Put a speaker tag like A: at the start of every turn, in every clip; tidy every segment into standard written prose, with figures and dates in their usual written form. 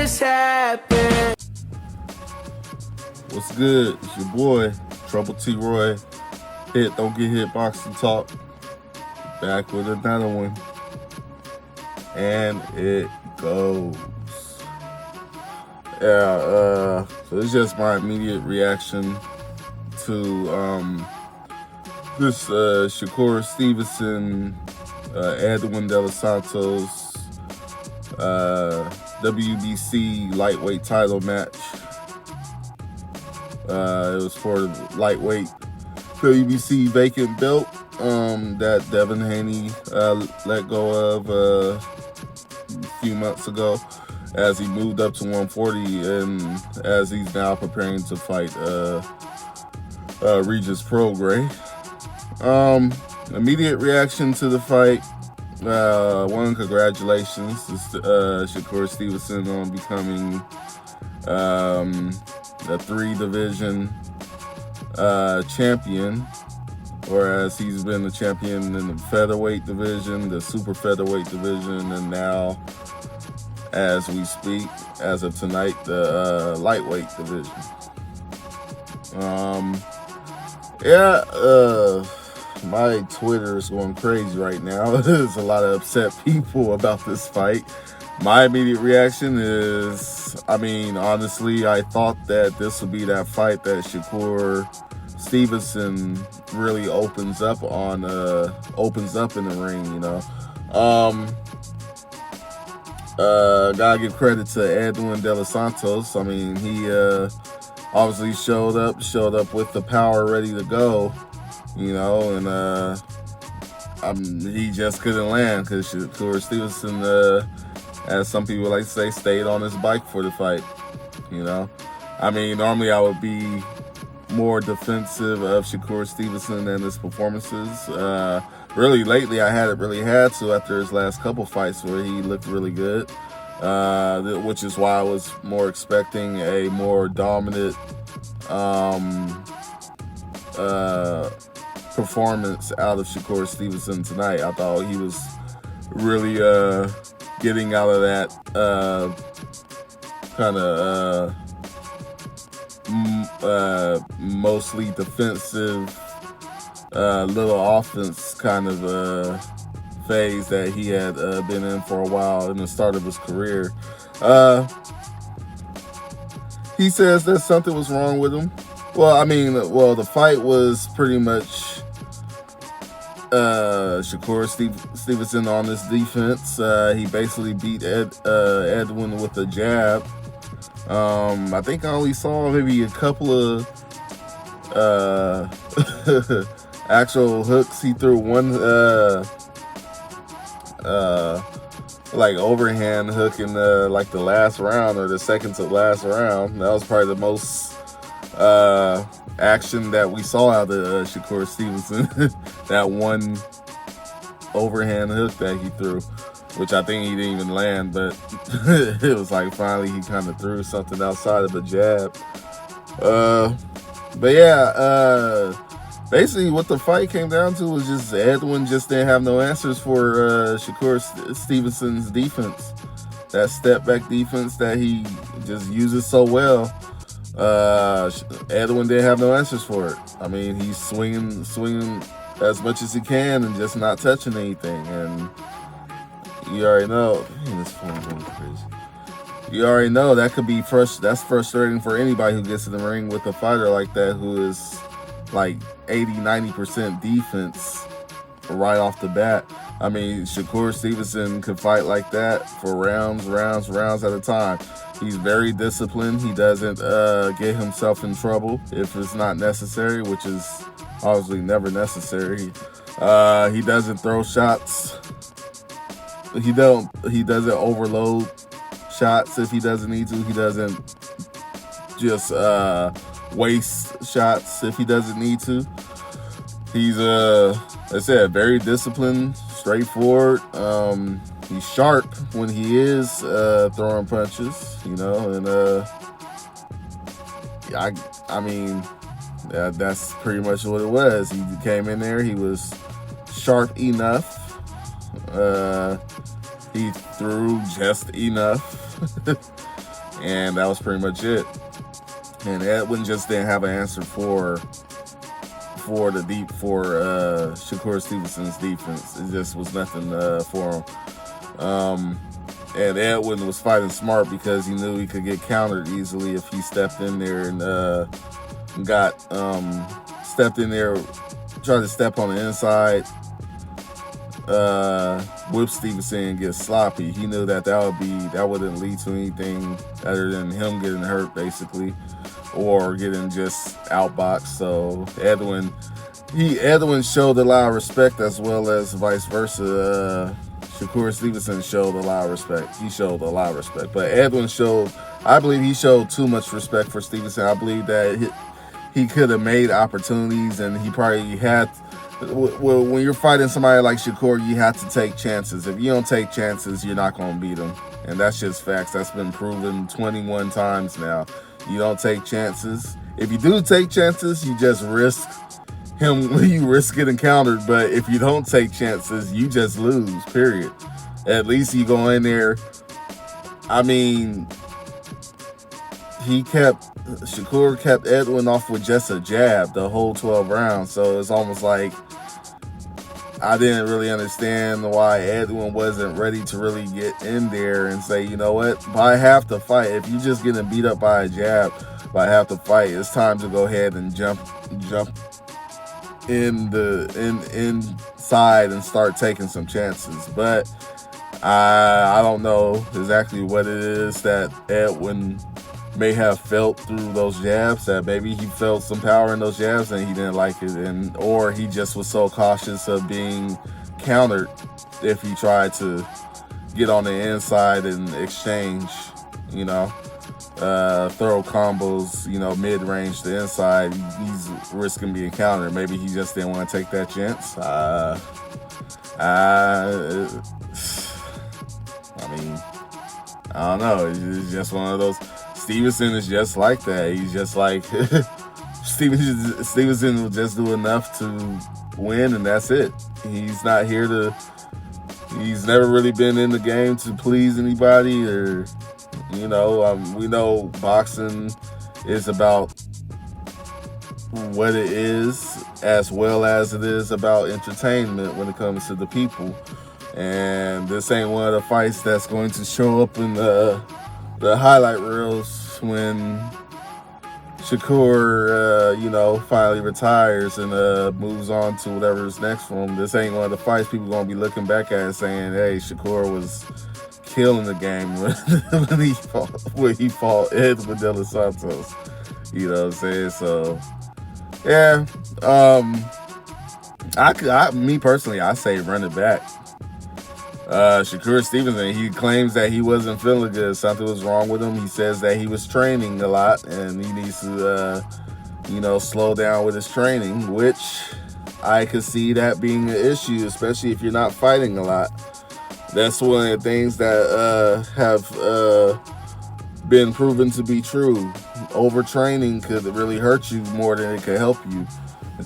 A: this happen?
B: What's good? It's your boy, Trouble T. Roy. Hit, don't get hit, boxing talk. Back with another one. And it goes. Yeah, so it's just my immediate reaction to this Shakur Stevenson, Edwin De Los Santos WBC lightweight title match. It was for the lightweight WBC vacant belt that Devin Haney let go of a few months ago, as he moved up to 140, and as he's now preparing to fight Regis Prograis. Immediate reaction to the fight. One, congratulations to Shakur Stevenson on becoming a 3-division champion, whereas he's been the champion in the featherweight division, the super featherweight division, and now, as we speak, as of tonight, the lightweight division. My Twitter is going crazy right now. There's a lot of upset people about this fight. My immediate reaction is, honestly, I thought that this would be that fight that Shakur Stevenson really opens up in the ring, you know. Gotta give credit to Edwin De Los Santos. He obviously showed up with the power ready to go, you know, and he just couldn't land because Shakur Stevenson, as some people like to say, stayed on his bike for the fight, you know. Normally I would be more defensive of Shakur Stevenson and his performances. Really, lately I hadn't really had to after his last couple fights where he looked really good, which is why I was more expecting a more dominant performance out of Shakur Stevenson tonight. I thought he was really getting out of that mostly defensive, little offense kind of phase that he had been in for a while in the start of his career. He says that something was wrong with him. The fight was pretty much Shakur Stevenson on his defense. He basically beat Edwin with a jab. I think I only saw maybe a couple of actual hooks. He threw one overhand hook in the last round, or the second to last round. That was probably the most action that we saw out of Shakur Stevenson. That one overhand hook that he threw, which I think he didn't even land, but it was like finally he kind of threw something outside of the jab. Basically what the fight came down to was just Edwin just didn't have no answers for Shakur Stevenson's defense. That step back defense that he just uses so well. Edwin didn't have no answers for it. He's swinging as much as he can and just not touching anything. And you already know, this phone going crazy. You already know that could be that's frustrating for anybody who gets in the ring with a fighter like that, who is like 80-90% defense right off the bat. Shakur Stevenson could fight like that for rounds at a time. He's very disciplined. He doesn't get himself in trouble if it's not necessary, which is obviously never necessary. He doesn't throw shots. He doesn't overload shots if he doesn't need to. He doesn't just waste shots if he doesn't need to. He's I said, very disciplined, straightforward. He's sharp when he is throwing punches, you know, and that's pretty much what it was. He came in there, he was sharp enough. He threw just enough. and that was pretty much it. And Edwin just didn't have an answer for Shakur Stevenson's defense. It just was nothing for him. And Edwin was fighting smart because he knew he could get countered easily if he stepped in there and stepped in there, tried to step on the inside, whip Stevenson and get sloppy. He knew that wouldn't lead to anything other than him getting hurt, basically, or getting just outboxed. So Edwin showed a lot of respect, as well as vice versa. Shakur Stevenson showed a lot of respect. He showed a lot of respect, but I believe he showed too much respect for Stevenson. I believe that he could have made opportunities, and he probably had. Well, when you're fighting somebody like Shakur, you have to take chances. If you don't take chances, you're not going to beat him. And that's just facts. That's been proven 21 times now. You don't take chances. If you do take chances, you just risk getting countered. But if you don't take chances, you just lose, period. At least you go in there. I mean, Shakur kept Edwin off with just a jab the whole 12 rounds. So it's almost like I didn't really understand why Edwin wasn't ready to really get in there and say, you know what, by half the fight, if you're just getting beat up by a jab by half the fight, it's time to go ahead and jump inside and start taking some chances. But I don't know exactly what it is that Edwin may have felt through those jabs, that maybe he felt some power in those jabs and he didn't like it, or he just was so cautious of being countered if he tried to get on the inside and exchange, throw combos, mid-range to inside. He's risking being countered. Maybe he just didn't want to take that chance. I mean, I don't know. It's just one of those. Stevenson is just like that. He's just like Stevenson will just do enough to win, and that's it. He's not here to. He's never really been in the game to please anybody, or we know boxing is about what it is, as well as it is about entertainment when it comes to the people. And this ain't one of the fights that's going to show up in the highlight reels when Shakur, finally retires and moves on to whatever's next for him. This ain't one of the fights people gonna be looking back at and saying, "Hey, Shakur was killing the game when he fought Edwin De Los Santos." You know what I'm saying? So, yeah. Me personally, I say run it back. Shakur Stevenson, he claims that he wasn't feeling good. Something was wrong with him. He says that he was training a lot and he needs to, slow down with his training, which I could see that being an issue, especially if you're not fighting a lot. That's one of the things that have been proven to be true. Overtraining could really hurt you more than it could help you.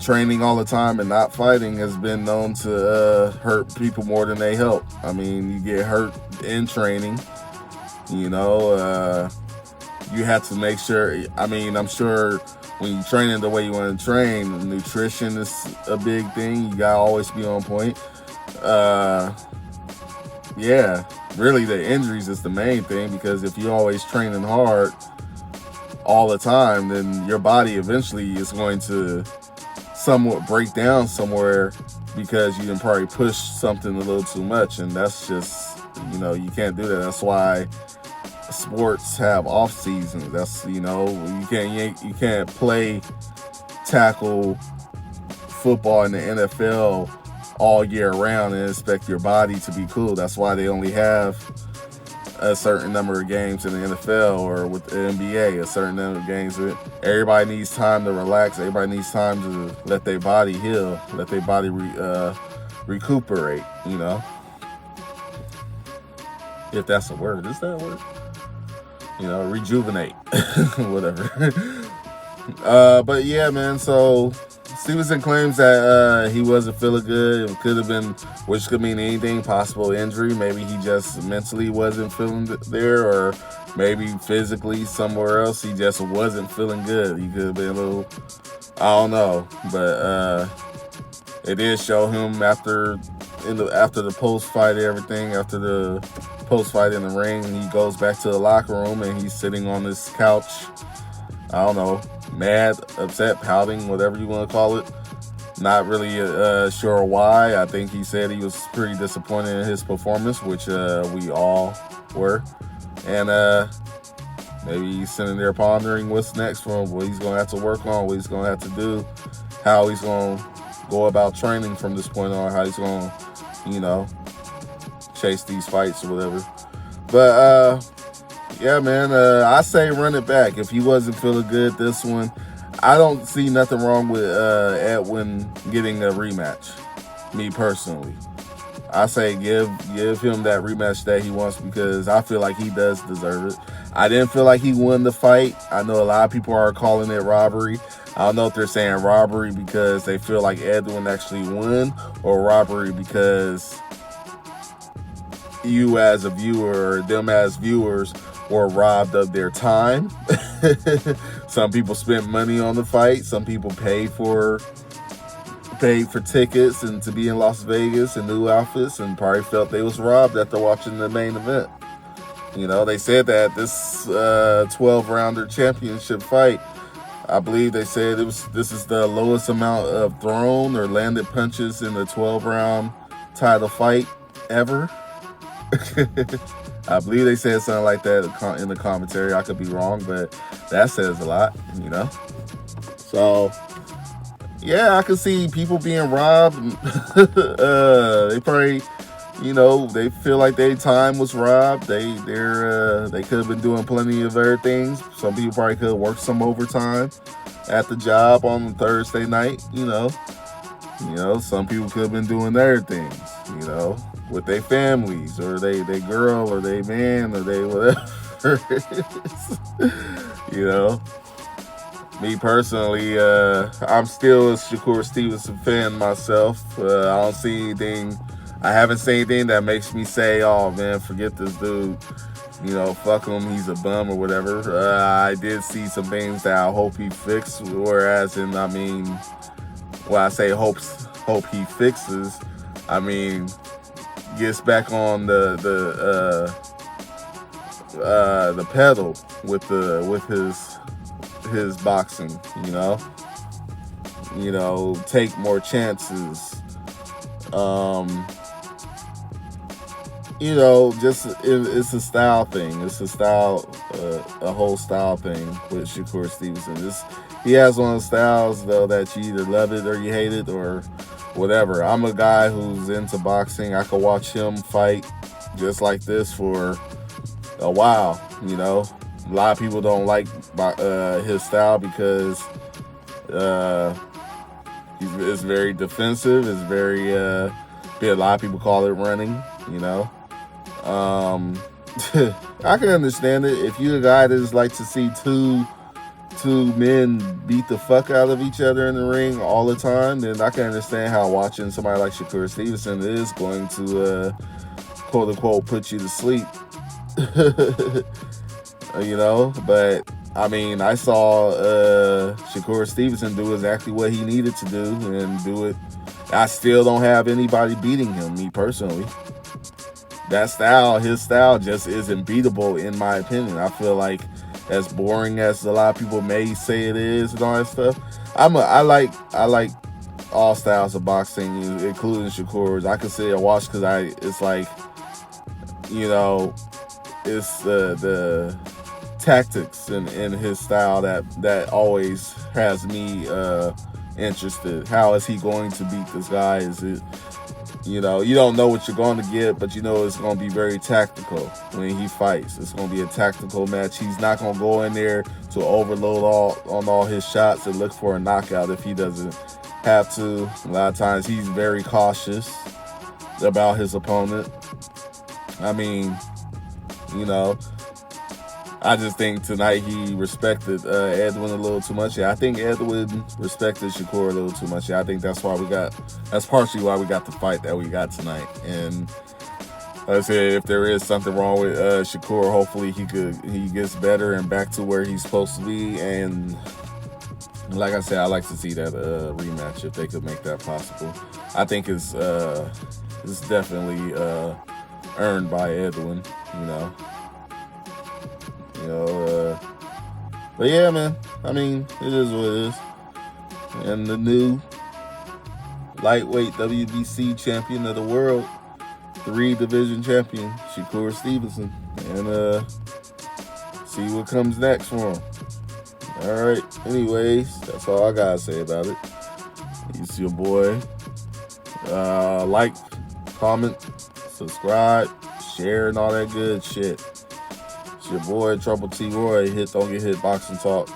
B: Training all the time and not fighting has been known to hurt people more than they help. I mean, you get hurt in training, you have to make sure. I mean, I'm sure when you're training the way you want to train, nutrition is a big thing. You gotta always be on point. Really the injuries is the main thing, because if you're always training hard all the time, then your body eventually is going to somewhat break down somewhere, because you can probably push something a little too much, and that's just, you can't do that. That's why sports have off seasons. That's, you can't play tackle football in the NFL all year round and expect your body to be cool. That's why they only have a certain number of games in the NFL, or with the NBA, a certain number of games. Everybody needs time to relax. Everybody needs time to let their body heal, let their body recuperate, if that's a word. Is that a word? Rejuvenate, whatever. But yeah, man, so Stevenson claims that he wasn't feeling good. It could have been, which could mean anything, possible injury. Maybe he just mentally wasn't feeling there, or maybe physically somewhere else he just wasn't feeling good. He could have been a little, I don't know, but it did show him after the post fight, everything after the post fight in the ring. He goes back to the locker room and he's sitting on this couch. I don't know, mad, upset, pouting, whatever you want to call it. Not really sure why. I think he said he was pretty disappointed in his performance, which we all were. And maybe he's sitting there pondering what's next for him, what he's going to have to work on, what he's going to have to do, how he's going to go about training from this point on, how he's going to, chase these fights or whatever. But, yeah, man, I say run it back. If he wasn't feeling good this one, I don't see nothing wrong with Edwin getting a rematch, me personally. I say give him that rematch that he wants, because I feel like he does deserve it. I didn't feel like he won the fight. I know a lot of people are calling it robbery. I don't know if they're saying robbery because they feel like Edwin actually won, or robbery because you as a viewer, or them as viewers, were robbed of their time. Some people spent money on the fight. Some people paid for tickets and to be in Las Vegas in new outfits, and probably felt they was robbed after watching the main event. They said that this 12-rounder championship fight, I believe they said this is the lowest amount of thrown or landed punches in the 12-round title fight ever. I believe they said something like that in the commentary. I could be wrong, but that says a lot, So, yeah, I could see people being robbed. They probably, they feel like their time was robbed. They could have been doing plenty of other things. Some people probably could have worked some overtime at the job on Thursday night. Some people could have been doing their things. With their families, or they girl, or they man, or they whatever. Me personally, I'm still a Shakur Stevenson fan myself. I don't see anything. I haven't seen anything that makes me say, "Oh man, forget this dude." Fuck him. He's a bum or whatever. I did see some things that I hope he fixed. Whereas, when I say hope he fixes, I mean gets back on the pedal with his boxing. Take more chances. Just it's a style thing. It's a whole style thing with Shakur Stevenson. He has one of the styles though that you either love it or you hate it or whatever. I'm a guy who's into boxing. I could watch him fight just like this for a while. A lot of people don't like his style because it's very defensive. It's very a lot of people call it running. I can understand it. If you're a guy that just like to see two men beat the fuck out of each other in the ring all the time, then I can understand how watching somebody like Shakur Stevenson is going to quote unquote put you to sleep. But I saw Shakur Stevenson do exactly what he needed to do and do it. I still don't have anybody beating him, me personally. His style just isn't beatable in my opinion. I feel like, as boring as a lot of people may say it is and all that stuff, I like all styles of boxing, including Shakur's. I can sit and watch because it's like, it's the tactics in his style that always has me interested. How is he going to beat this guy? Is it, you don't know what you're going to get, but it's going to be very tactical when he fights. It's going to be a tactical match. He's not going to go in there to overload on all his shots and look for a knockout if he doesn't have to. A lot of times he's very cautious about his opponent. I just think tonight he respected Edwin a little too much. Yeah, I think Edwin respected Shakur a little too much. Yeah, I think that's partially why we got the fight that we got tonight. And like I said, if there is something wrong with Shakur, hopefully he gets better and back to where he's supposed to be. And like I said, I like to see that rematch if they could make that possible. I think it's definitely earned by Edwin, you know. But yeah, man. I mean, it is what it is. And the new lightweight WBC champion of the world, 3-division champion, Shakur Stevenson. And see what comes next for him. All right. Anyways, that's all I gotta say about it. It's your boy. Like, comment, subscribe, share, and all that good shit. It's your boy, Trouble T. Roy. Don't get hit, boxing talk.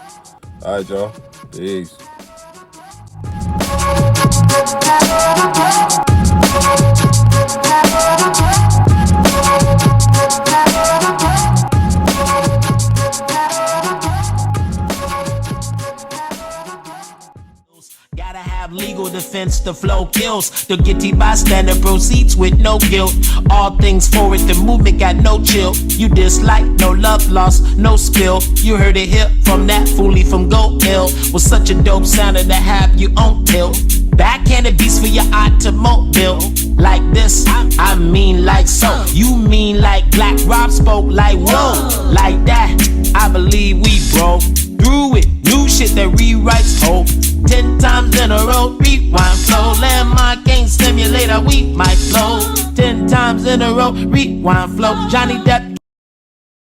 B: All right, y'all. Peace.
A: Gotta have legal defense, the flow kills. The guilty bystander proceeds with no guilt. All things forward, the movement got no chill. You dislike, no love lost, no spill. You heard it here from that foolie from Go Ill. Was such a dope sounder to have you on tilt. Backhanded beats for your automobile. Like this, I mean like so. You mean like Black Rob spoke like whoa. Like that, I believe we broke through it. New shit that rewrites hope. 10 times in a row, rewind flow. Landmark ain't stimulator, we might flow. 10 times in a row, rewind flow. Johnny Depp